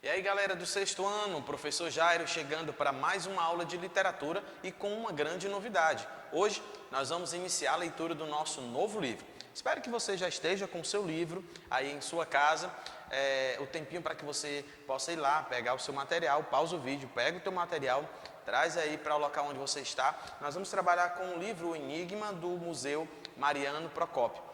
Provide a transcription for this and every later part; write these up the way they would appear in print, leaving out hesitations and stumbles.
E aí, galera do sexto ano, o professor Jairo chegando para mais uma aula de literatura e com uma grande novidade. Hoje nós vamos iniciar a leitura do nosso novo livro. Espero que você já esteja com o seu livro aí em sua casa, o tempinho para que você possa ir lá, pegar o seu material, pausa o vídeo, pega o teu material, traz aí para o local onde você está. Nós vamos trabalhar com o livro O Enigma do Museu Mariano Procópio.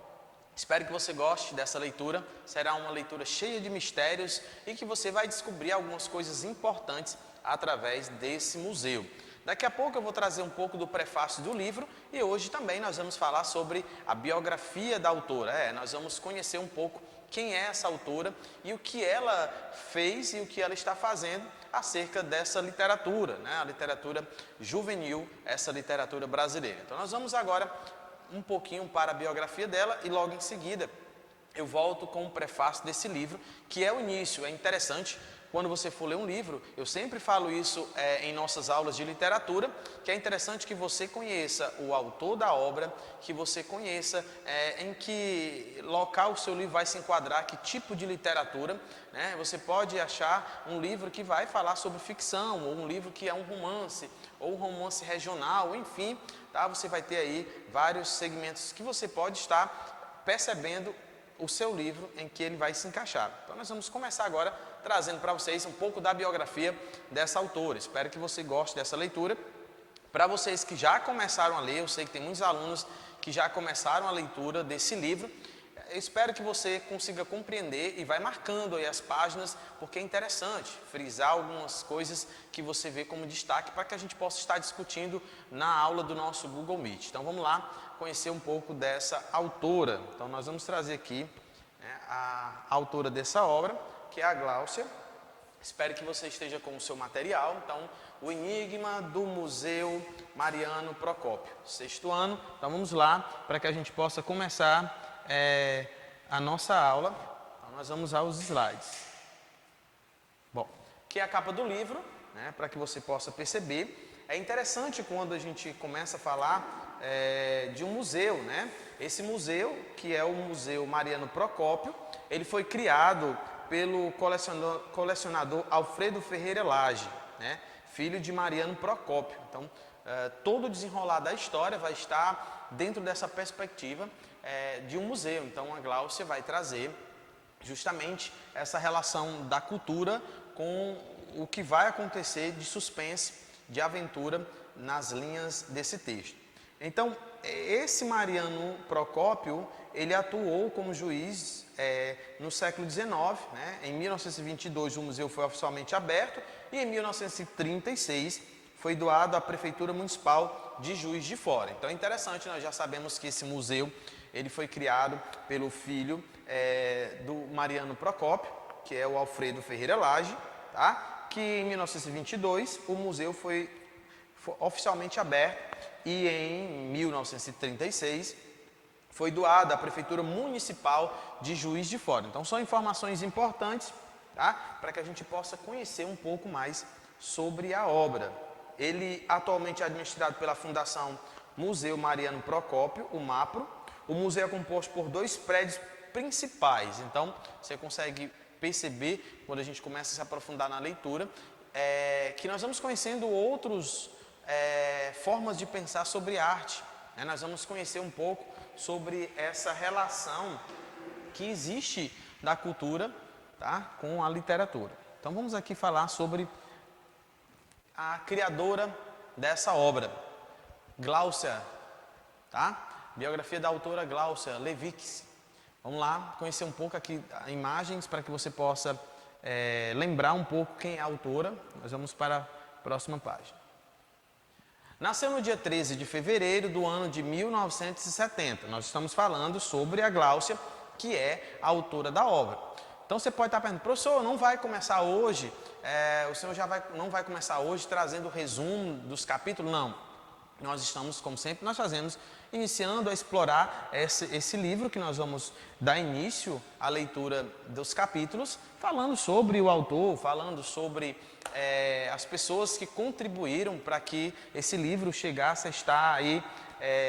Espero que você goste dessa leitura, será uma leitura cheia de mistérios e que você vai descobrir algumas coisas importantes através desse museu. Daqui a pouco eu vou trazer um pouco do prefácio do livro e hoje também nós vamos falar sobre a biografia da autora. Nós vamos conhecer um pouco quem é essa autora e o que ela fez e o que ela está fazendo acerca dessa literatura, a literatura juvenil, essa literatura brasileira. Então nós vamos agora um pouquinho para a biografia dela e logo em seguida eu volto com o prefácio desse livro, que é o início. É interessante, quando você for ler um livro, eu sempre falo isso em nossas aulas de literatura, que é interessante que você conheça o autor da obra, que você conheça em que local o seu livro vai se enquadrar, que tipo de literatura. Você pode achar um livro que vai falar sobre ficção, ou um livro que é um romance, ou um romance regional, enfim, você vai ter aí vários segmentos que você pode estar percebendo o seu livro em que ele vai se encaixar. Então nós vamos começar agora trazendo para vocês um pouco da biografia dessa autora. Espero que você goste dessa leitura. Para vocês que já começaram a ler, eu sei que tem muitos alunos que já começaram a leitura desse livro, eu espero que você consiga compreender e vai marcando aí as páginas, porque é interessante frisar algumas coisas que você vê como destaque para que a gente possa estar discutindo na aula do nosso Google Meet. Então vamos lá conhecer um pouco dessa autora. Então nós vamos trazer aqui a autora dessa obra, que é a Gláucia. Espero que você esteja com o seu material. Então, O Enigma do Museu Mariano Procópio, sexto ano. Então vamos lá para que a gente possa começar a nossa aula. Então, nós vamos aos slides. Bom, aqui é a capa do livro, para que você possa perceber. É interessante quando a gente começa a falar de um museu, Esse museu, que é o Museu Mariano Procópio, ele foi criado pelo colecionador Alfredo Ferreira Lage, filho de Mariano Procópio. Então, todo o desenrolar da história vai estar dentro dessa perspectiva de um museu. Então a Gláucia vai trazer justamente essa relação da cultura com o que vai acontecer de suspense, de aventura nas linhas desse texto. Então esse Mariano Procópio, ele atuou como juiz no século XIX, Em 1922 o museu foi oficialmente aberto e em 1936 foi doado à Prefeitura Municipal de Juiz de Fora. Então é interessante, nós já sabemos que esse museu ele foi criado pelo filho do Mariano Procópio, que é o Alfredo Ferreira Lage, que em 1922 o museu foi oficialmente aberto e em 1936 foi doado à Prefeitura Municipal de Juiz de Fora. Então são informações importantes, para que a gente possa conhecer um pouco mais sobre a obra. Ele atualmente é administrado pela Fundação Museu Mariano Procópio, o MAPRO. O museu é composto por 2 prédios principais, então você consegue perceber, quando a gente começa a se aprofundar na leitura, que nós vamos conhecendo outras formas de pensar sobre arte. Nós vamos conhecer um pouco sobre essa relação que existe da cultura com a literatura. Então vamos aqui falar sobre a criadora dessa obra, Gláucia, Biografia da autora Gláucia Levickis. Vamos lá conhecer um pouco aqui imagens para que você possa lembrar um pouco quem é a autora. Nós vamos para a próxima página. Nasceu no dia 13 de fevereiro do ano de 1970. Nós estamos falando sobre a Gláucia, que é a autora da obra. Então você pode estar perguntando, professor, não vai começar hoje, o senhor não vai começar hoje trazendo o resumo dos capítulos? Não. Nós estamos, como sempre, nós fazemos, iniciando a explorar esse livro que nós vamos dar início à leitura dos capítulos, falando sobre o autor, falando sobre as pessoas que contribuíram para que esse livro chegasse a estar aí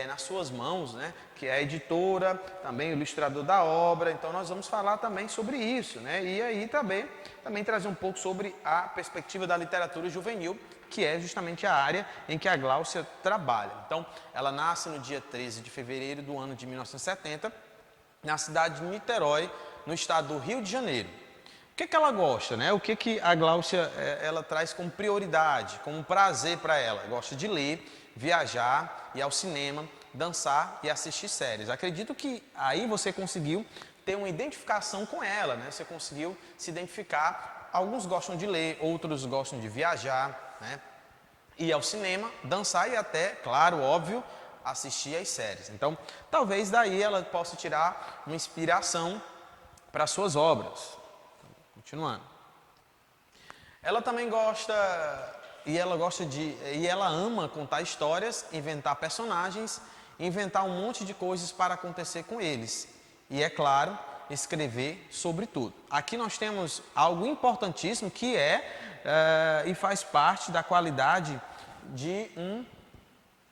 nas suas mãos, né? Que é a editora, também o ilustrador da obra. Então nós vamos falar também sobre isso, né? E aí também trazer um pouco sobre a perspectiva da literatura juvenil, que é justamente a área em que a Gláucia trabalha. Então, ela nasce no dia 13 de fevereiro do ano de 1970, na cidade de Niterói, no estado do Rio de Janeiro. O que ela gosta, né? O que a Gláucia ela traz como prioridade, como prazer para ela? Gosta de ler, viajar, ir ao cinema, dançar e assistir séries. Acredito que aí você conseguiu ter uma identificação com ela, né? Você conseguiu se identificar. Alguns gostam de ler, outros gostam de viajar, né? Ir ao cinema, dançar e até, claro, óbvio, assistir às séries. Então, talvez daí ela possa tirar uma inspiração para suas obras. Continuando. Ela também gosta e ela ama contar histórias, inventar personagens, inventar um monte de coisas para acontecer com eles. E é claro, escrever sobre tudo. Aqui nós temos algo importantíssimo que e faz parte da qualidade de um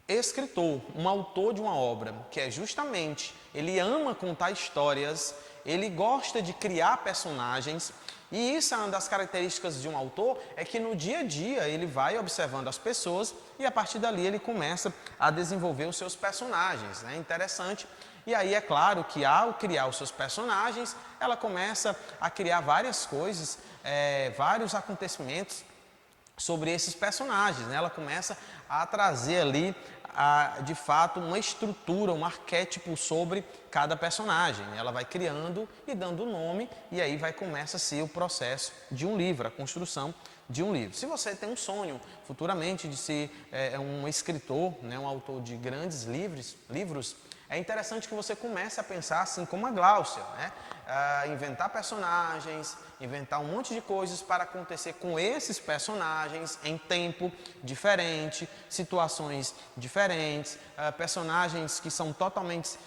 escritor, um autor de uma obra, que é justamente, ele ama contar histórias, ele gosta de criar personagens, e isso é uma das características de um autor, é que no dia a dia ele vai observando as pessoas e a partir dali ele começa a desenvolver os seus personagens, né? Interessante. E aí é claro que ao criar os seus personagens, ela começa a criar várias coisas, vários acontecimentos sobre esses personagens, né? Ela começa a trazer ali, de fato, uma estrutura, um arquétipo sobre cada personagem. Ela vai criando e dando nome, e aí começa a ser o processo de um livro, a construção de um livro. Se você tem um sonho futuramente de ser um escritor, né, um autor de grandes livros, é interessante que você comece a pensar assim como a Gláucia, né? Inventar personagens, inventar um monte de coisas para acontecer com esses personagens em tempo diferente, situações diferentes, personagens que são totalmente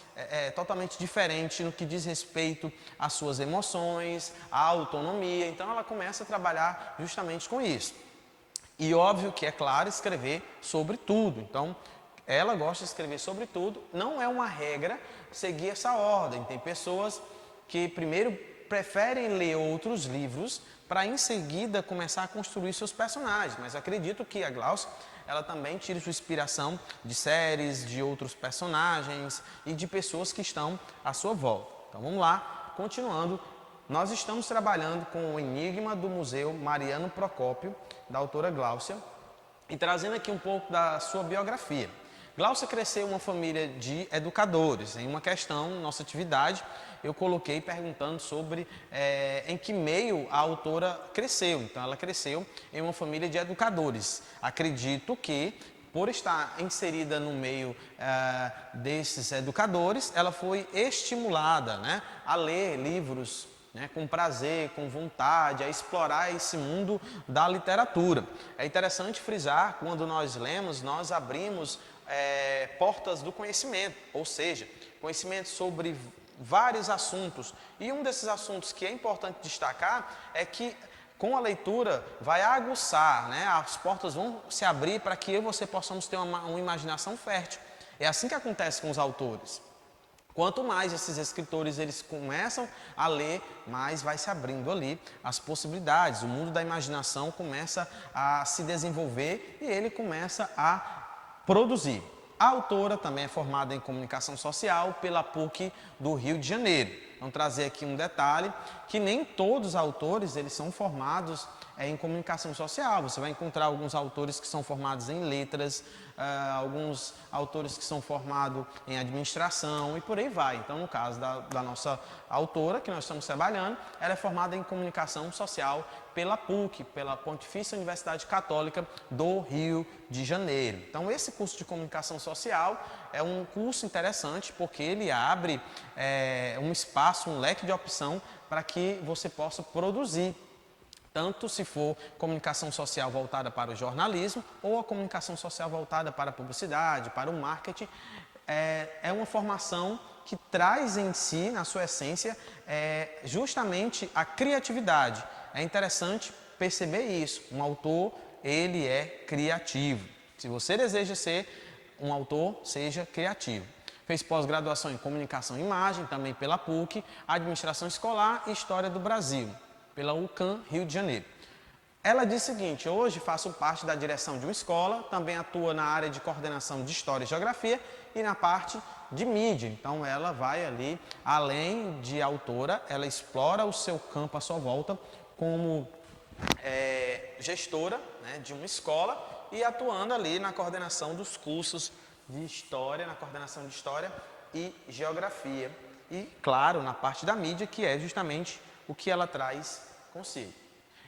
diferentes no que diz respeito às suas emoções, à autonomia. Então ela começa a trabalhar justamente com isso. E óbvio que, é claro, escrever sobre tudo. Então, ela gosta de escrever sobre tudo. Não é uma regra seguir essa ordem. Tem pessoas que primeiro preferem ler outros livros para em seguida começar a construir seus personagens. Mas acredito que a Gláucia, ela também tira sua inspiração de séries, de outros personagens e de pessoas que estão à sua volta. Então vamos lá, continuando. Nós estamos trabalhando com o Enigma do Museu Mariano Procópio, da autora Gláucia, e trazendo aqui um pouco da sua biografia. Gláucia cresceu em uma família de educadores. Em uma questão, nossa atividade, eu coloquei perguntando sobre em que meio a autora cresceu. Então, ela cresceu em uma família de educadores. Acredito que, por estar inserida no meio desses educadores, ela foi estimulada, né, a ler livros, né, com prazer, com vontade, a explorar esse mundo da literatura. É interessante frisar, quando nós lemos, nós abrimos portas do conhecimento, ou seja, conhecimento sobre vários assuntos. E um desses assuntos que é importante destacar é que com a leitura vai aguçar, né? As portas vão se abrir para que eu e você possamos ter uma imaginação fértil. É assim que acontece com os autores. Quanto mais esses escritores eles começam a ler, mais vai se abrindo ali as possibilidades. O mundo da imaginação começa a se desenvolver e ele começa a produzir. A autora também é formada em comunicação social pela PUC do Rio de Janeiro. Vamos trazer aqui um detalhe, que nem todos os autores eles são formados em comunicação social. Você vai encontrar alguns autores que são formados em letras, alguns autores que são formados em administração e por aí vai. Então, no caso da nossa autora, que nós estamos trabalhando, ela é formada em comunicação social pela PUC, pela Pontifícia Universidade Católica do Rio de Janeiro. Então, esse curso de comunicação social é um curso interessante porque ele abre um espaço, um leque de opção para que você possa produzir, tanto se for comunicação social voltada para o jornalismo ou a comunicação social voltada para a publicidade, para o marketing. É uma formação que traz em si, na sua essência, justamente a criatividade. É interessante perceber isso. Um autor, ele é criativo. Se você deseja ser um autor seja criativo. Fez pós-graduação em Comunicação e Imagem, também pela PUC, Administração Escolar e História do Brasil, pela UCAM, Rio de Janeiro. Ela diz o seguinte: hoje faço parte da direção de uma escola, também atua na área de coordenação de História e Geografia e na parte de mídia. Então ela vai ali, além de autora, ela explora o seu campo à sua volta como gestora, né, de uma escola e atuando ali na coordenação dos cursos de História, na coordenação de História e Geografia. E, claro, na parte da mídia, que é justamente o que ela traz consigo.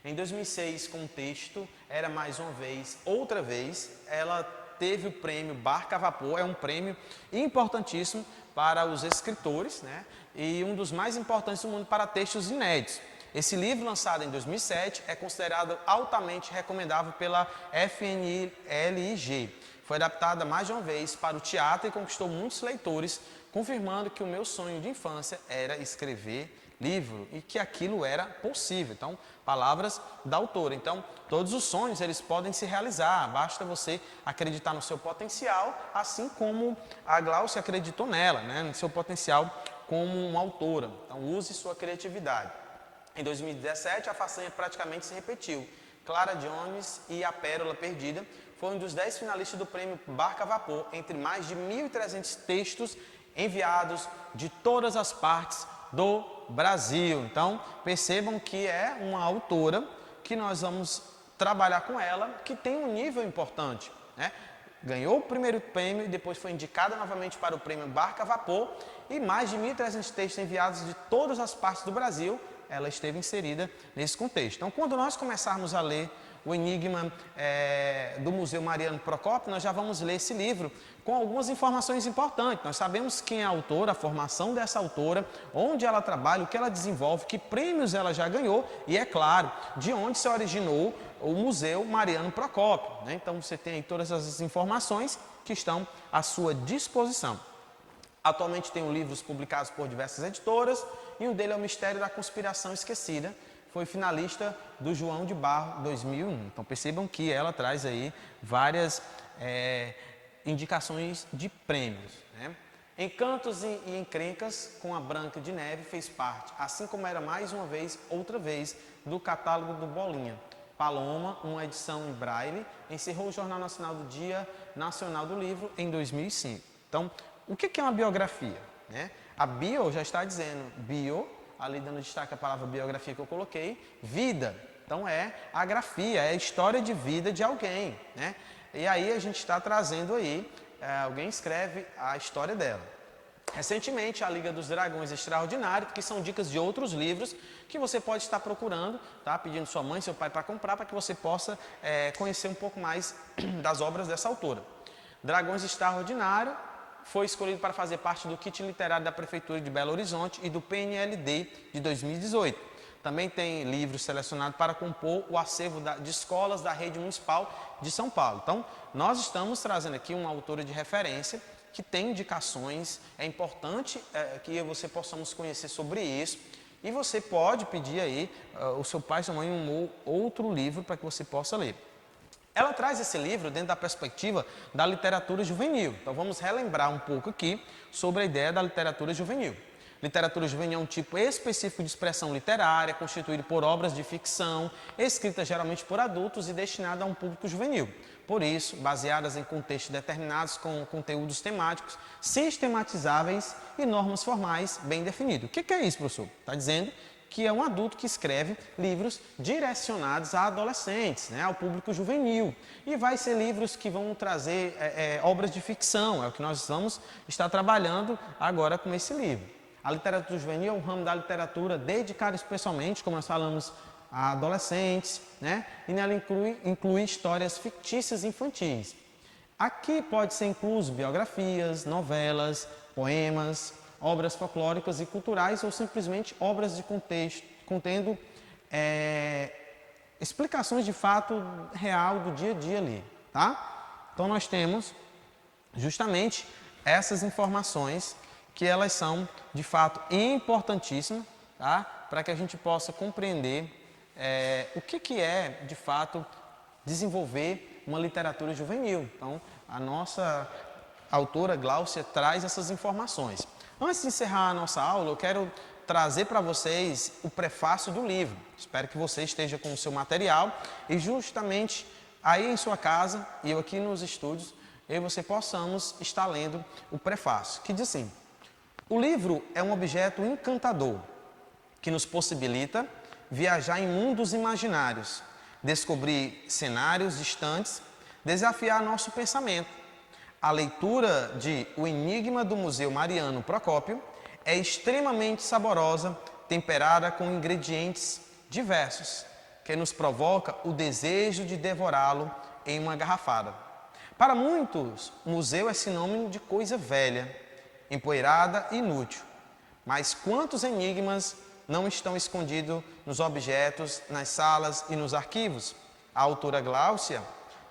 Em 2006, com o texto Era Mais Uma Vez, Outra Vez, ela teve o prêmio Barca a Vapor, é um prêmio importantíssimo para os escritores, né? E um dos mais importantes do mundo para textos inéditos. Esse livro, lançado em 2007, é considerado altamente recomendável pela FNLIG. Foi adaptada mais de uma vez para o teatro e conquistou muitos leitores, confirmando que o meu sonho de infância era escrever livro e que aquilo era possível. Então, palavras da autora. Então, todos os sonhos eles podem se realizar, basta você acreditar no seu potencial, assim como a Glaucia acreditou nela, né, no seu potencial como uma autora. Então, use sua criatividade. Em 2017, a façanha praticamente se repetiu. Clara Jones e A Pérola Perdida foi um dos 10 finalistas do prêmio Barca a Vapor, entre mais de 1.300 textos enviados de todas as partes do Brasil. Então, percebam que é uma autora que nós vamos trabalhar com ela, que tem um nível importante, né? Ganhou o primeiro prêmio e depois foi indicada novamente para o prêmio Barca a Vapor e mais de 1.300 textos enviados de todas as partes do Brasil, ela esteve inserida nesse contexto. Então, quando nós começarmos a ler o Enigma do Museu Mariano Procópio, nós já vamos ler esse livro com algumas informações importantes. Nós sabemos quem é a autora, a formação dessa autora, onde ela trabalha, o que ela desenvolve, que prêmios ela já ganhou e, é claro, de onde se originou o Museu Mariano Procópio, né? Então, você tem aí todas essas informações que estão à sua disposição. Atualmente tem livros publicados por diversas editoras e um deles é O Mistério da Conspiração Esquecida. Foi finalista do João de Barro 2001. Então percebam que ela traz aí várias indicações de prêmios, né? Encantos e Encrencas com a Branca de Neve fez parte, assim como Era Mais Uma Vez, Outra Vez, do catálogo do Bolinha. Paloma, uma edição em braille, encerrou o Jornal Nacional do Dia Nacional do Livro em 2005. Então, o que é uma biografia, né? A bio já está dizendo, bio, ali dando destaque à palavra biografia que eu coloquei, vida. Então é a grafia, é a história de vida de alguém, né? E aí a gente está trazendo aí, alguém escreve a história dela. Recentemente, a Liga dos Dragões Extraordinário, que são dicas de outros livros que você pode estar procurando, tá? Pedindo sua mãe, seu pai para comprar, para que você possa conhecer um pouco mais das obras dessa autora. Dragões Extraordinário foi escolhido para fazer parte do kit literário da Prefeitura de Belo Horizonte e do PNLD de 2018. Também tem livros selecionados para compor o acervo de escolas da rede municipal de São Paulo. Então, nós estamos trazendo aqui uma autora de referência que tem indicações, é importante que você possamos conhecer sobre isso. E você pode pedir aí o seu pai e sua mãe um outro livro para que você possa ler. Ela traz esse livro dentro da perspectiva da literatura juvenil. Então vamos relembrar um pouco aqui sobre a ideia da literatura juvenil. Literatura juvenil é um tipo específico de expressão literária, constituído por obras de ficção, escritas geralmente por adultos e destinada a um público juvenil. Por isso, baseadas em contextos determinados com conteúdos temáticos, sistematizáveis e normas formais bem definidas. O que é isso, professor? Está dizendo que é um adulto que escreve livros direcionados a adolescentes, né, ao público juvenil. E vai ser livros que vão trazer obras de ficção, é o que nós vamos estar trabalhando agora com esse livro. A literatura juvenil é um ramo da literatura dedicado especialmente, como nós falamos, a adolescentes, né, e nela inclui histórias fictícias infantis. Aqui pode ser incluso biografias, novelas, poemas, obras folclóricas e culturais ou simplesmente obras de contexto, contendo explicações de fato real do dia a dia ali, tá? Então nós temos justamente essas informações que elas são de fato importantíssimas, tá? Para que a gente possa compreender o que é de fato desenvolver uma literatura juvenil. Então a nossa a autora Gláucia traz essas informações. Antes de encerrar a nossa aula, eu quero trazer para vocês o prefácio do livro. Espero que você esteja com o seu material e justamente aí em sua casa e eu aqui nos estúdios, eu e você possamos estar lendo o prefácio, que diz assim: o livro é um objeto encantador que nos possibilita viajar em mundos imaginários, descobrir cenários distantes, desafiar nosso pensamento. A leitura de O Enigma do Museu Mariano Procópio é extremamente saborosa, temperada com ingredientes diversos, que nos provoca o desejo de devorá-lo em uma garrafada. Para muitos, o museu é sinônimo de coisa velha, empoeirada e inútil. Mas quantos enigmas não estão escondidos nos objetos, nas salas e nos arquivos? A autora Gláucia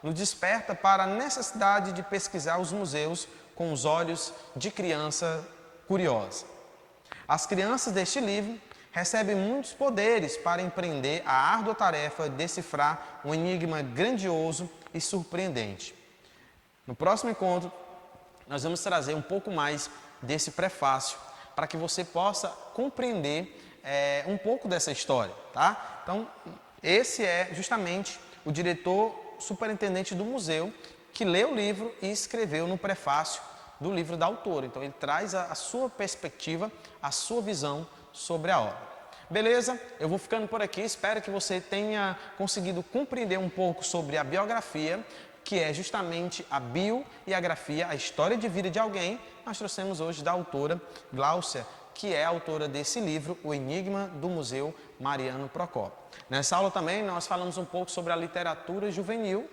nos desperta para a necessidade de pesquisar os museus com os olhos de criança curiosa. As crianças deste livro recebem muitos poderes para empreender a árdua tarefa de decifrar um enigma grandioso e surpreendente. No próximo encontro, nós vamos trazer um pouco mais desse prefácio para que você possa compreender um pouco dessa história, tá? Então, esse é justamente o diretor superintendente do museu que leu o livro e escreveu no prefácio do livro da autora. Então, ele traz a sua perspectiva, a sua visão sobre a obra. Beleza? Eu vou ficando por aqui. Espero que você tenha conseguido compreender um pouco sobre a biografia, que é justamente a bio e a grafia, a história de vida de alguém. Nós trouxemos hoje da autora Gláucia, que é a autora desse livro, O Enigma do Museu Mariano Procópio. Nessa aula também nós falamos um pouco sobre a literatura juvenil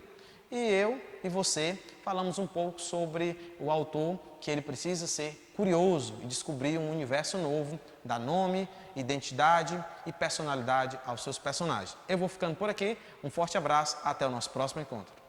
e eu e você falamos um pouco sobre o autor, que ele precisa ser curioso e descobrir um universo novo, dar nome, identidade e personalidade aos seus personagens. Eu vou ficando por aqui, um forte abraço, até o nosso próximo encontro.